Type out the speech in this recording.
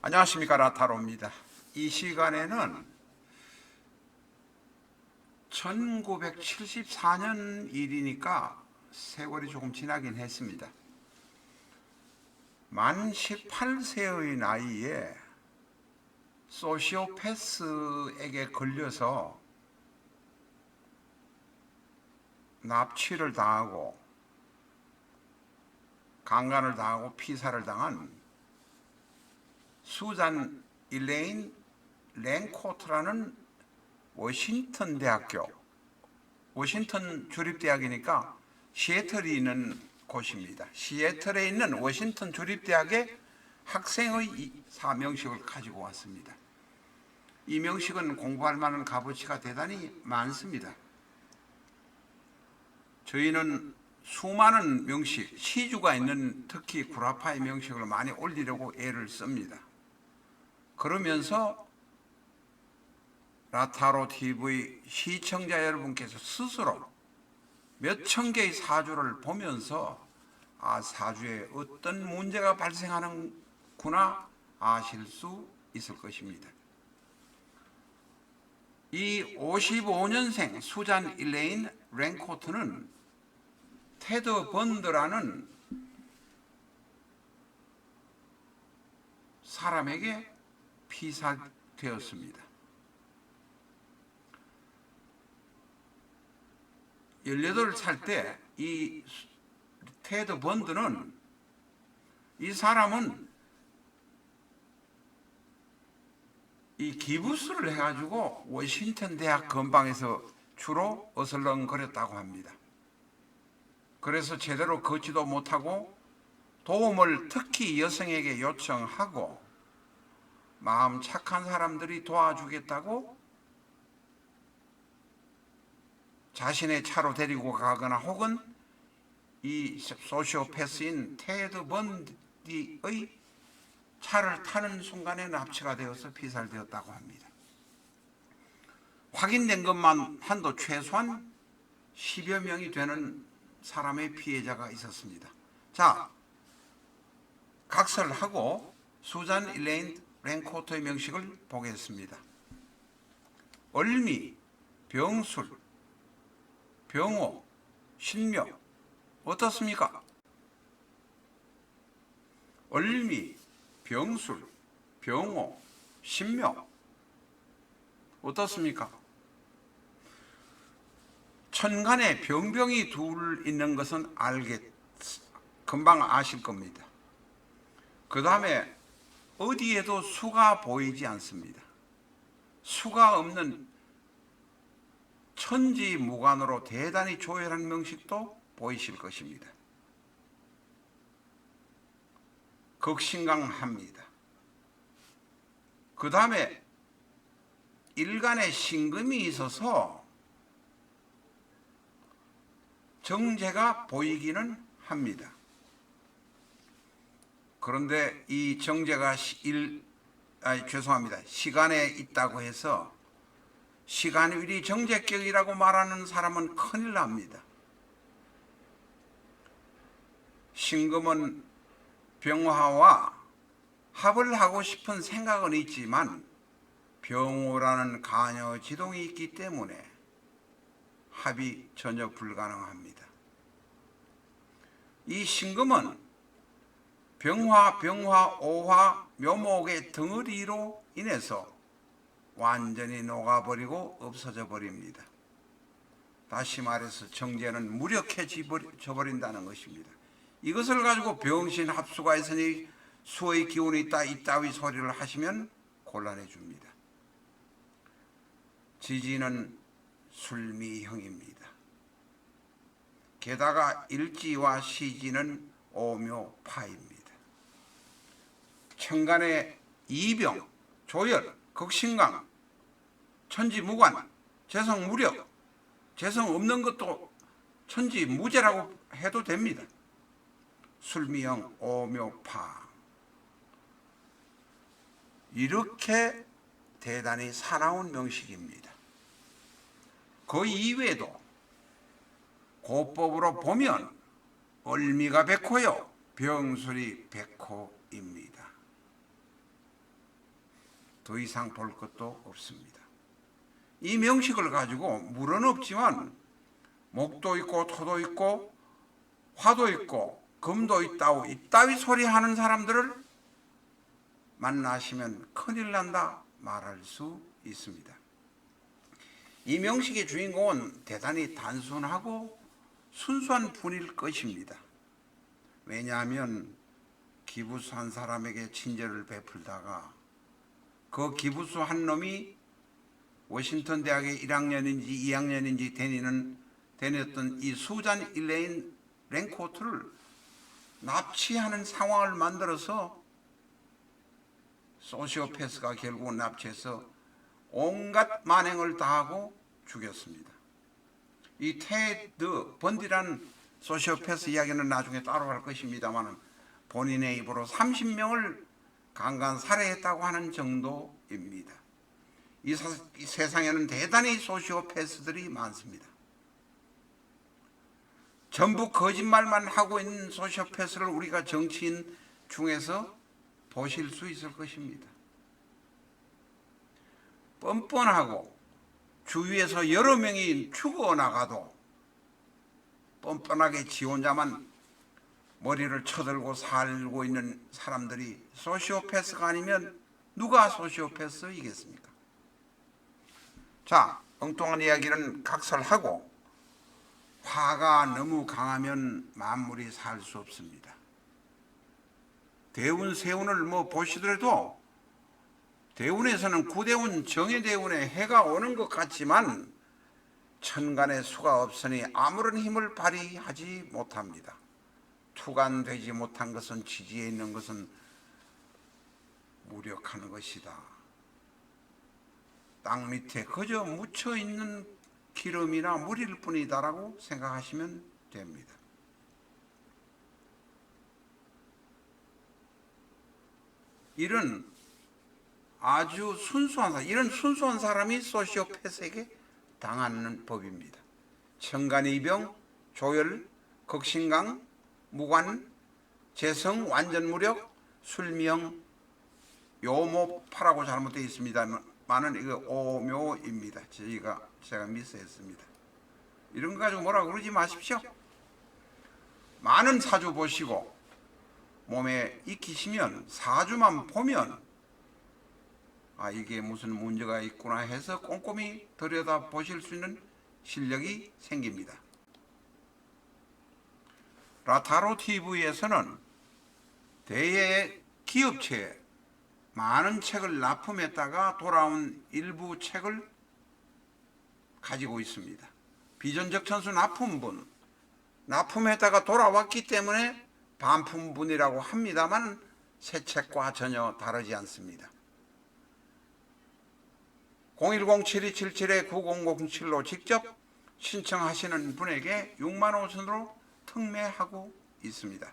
안녕하십니까, 라타로입니다. 이 시간에는 1974년 일이니까 세월이 조금 지나긴 했습니다. 만 18세의 나이에 소시오패스에게 걸려서 납치를 당하고 강간을 당하고 피살을 당한 수잔 일레인 랭코트라는 워싱턴 대학교, 워싱턴 주립대학이니까 시애틀에 있는 곳입니다. 시애틀에 있는 워싱턴 주립대학의 학생의 사명식을 가지고 왔습니다. 이 명식은 공부할 만한 값어치가 대단히 많습니다. 저희는 수많은 명식, 시주가 있는 특히 구라파의 명식을 많이 올리려고 애를 씁니다. 그러면서 라타로 TV 시청자 여러분께서 스스로 몇천 개의 사주를 보면서 사주에 어떤 문제가 발생하는구나 아실 수 있을 것입니다. 이 55년생 수잔 일레인 랭코트는 테드 번드라는 사람에게 피살되었습니다. 18살 때 이 테드 번드는, 이 사람은 이 기부스를 해가지고 워싱턴 대학 근방에서 주로 어슬렁거렸다고 합니다. 그래서 제대로 걷지도 못하고 도움을 특히 여성에게 요청하고 마음 착한 사람들이 도와주겠다고 자신의 차로 데리고 가거나 혹은 이 소시오패스인 테드 번디의 차를 타는 순간에 납치가 되어서 피살되었다고 합니다. 확인된 것만 한도 최소한 10여 명이 되는 사람의 피해자가 있었습니다. 자, 각설하고 수잔 일레인 랭코트의 명식을 보겠습니다. 얼미, 병술, 병호, 신묘 어떻습니까? 얼미, 병술, 병호, 신묘 어떻습니까? 천간에 병병이 둘 있는 것은 금방 아실 겁니다. 그 다음에 어디에도 수가 보이지 않습니다. 수가 없는 천지무관으로 대단히 조열한 명식도 보이실 것입니다. 극신강합니다. 그 다음에 일간에 신금이 있어서 정제가 보이기는 합니다. 그런데 이 정제가 시간에 있다고 해서 시간일이 정제격이라고 말하는 사람은 큰일 납니다. 신금은 병화와 합을 하고 싶은 생각은 있지만 병호라는 간여 지동이 있기 때문에 합이 전혀 불가능합니다. 이 신금은 병화, 오화, 묘목의 덩어리로 인해서 완전히 녹아버리고 없어져 버립니다. 다시 말해서 정제는 무력해져 버린다는 것입니다. 이것을 가지고 병신 합수가 있으니 수의 기운이 있다 이따위 소리를 하시면 곤란해 줍니다. 지지는 술미형입니다. 게다가 일지와 시지는 오묘파입니다. 천간의 이병, 조열, 극신강, 천지무관, 재성무력, 재성 없는 것도 천지무제라고 해도 됩니다. 술미형, 오묘파. 이렇게 대단히 사나운 명식입니다. 그 이외에도 고법으로 보면 얼미가 백호요, 병술이 백호입니다. 더 이상 볼 것도 없습니다. 이 명식을 가지고 물은 없지만 목도 있고 토도 있고 화도 있고 금도 있다고 이따위 소리 하는 사람들을 만나시면 큰일 난다 말할 수 있습니다. 이 명식의 주인공은 대단히 단순하고 순수한 분일 것입니다. 왜냐하면 기부수 한 사람에게 친절을 베풀다가 그 기부수 한 놈이 워싱턴 대학의 1학년인지 2학년인지 다녔던 이 수잔 일레인 랭코트를 납치하는 상황을 만들어서 소시오패스가 결국은 납치해서 온갖 만행을 다하고 죽였습니다. 이 테드 번디라는 소시오패스 이야기는 나중에 따로 할 것입니다만 본인의 입으로 30명을 강간 살해했다고 하는 정도입니다. 이 세상에는 대단히 소시오패스들이 많습니다. 전부 거짓말만 하고 있는 소시오패스를 우리가 정치인 중에서 보실 수 있을 것입니다. 뻔뻔하고 주위에서 여러 명이 죽어나가도 뻔뻔하게 지 혼자만 머리를 쳐들고 살고 있는 사람들이 소시오패스가 아니면 누가 소시오패스이겠습니까? 자, 엉뚱한 이야기는 각설하고 화가 너무 강하면 만물이 살 수 없습니다. 대운, 세운을 보시더라도 대운에서는 구대운, 정해대운에 해가 오는 것 같지만 천간에 수가 없으니 아무런 힘을 발휘하지 못합니다. 투간되지 못한 것은 지지에 있는 것은 무력한 것이다. 땅 밑에 그저 묻혀있는 기름이나 물일 뿐이다라고 생각하시면 됩니다. 이런 순수한 사람이 소시오패스에게 당하는 법입니다. 천간이병, 조열, 극신강, 무관, 재성, 완전무력, 술명, 요모파라고 잘못되어 있습니다만은 이거 오묘입니다. 제가 미스했습니다. 이런 거 가지고 뭐라고 그러지 마십시오. 많은 사주 보시고 몸에 익히시면 사주만 보면 이게 무슨 문제가 있구나 해서 꼼꼼히 들여다 보실 수 있는 실력이 생깁니다. 라타로 TV에서는 대의 기업체에 많은 책을 납품했다가 돌아온 일부 책을 가지고 있습니다. 비전적 천수 납품분, 납품했다가 돌아왔기 때문에 반품분이라고 합니다만 새 책과 전혀 다르지 않습니다. 010-7277-9007로 직접 신청하시는 분에게 6만 5천으로 특매하고 있습니다.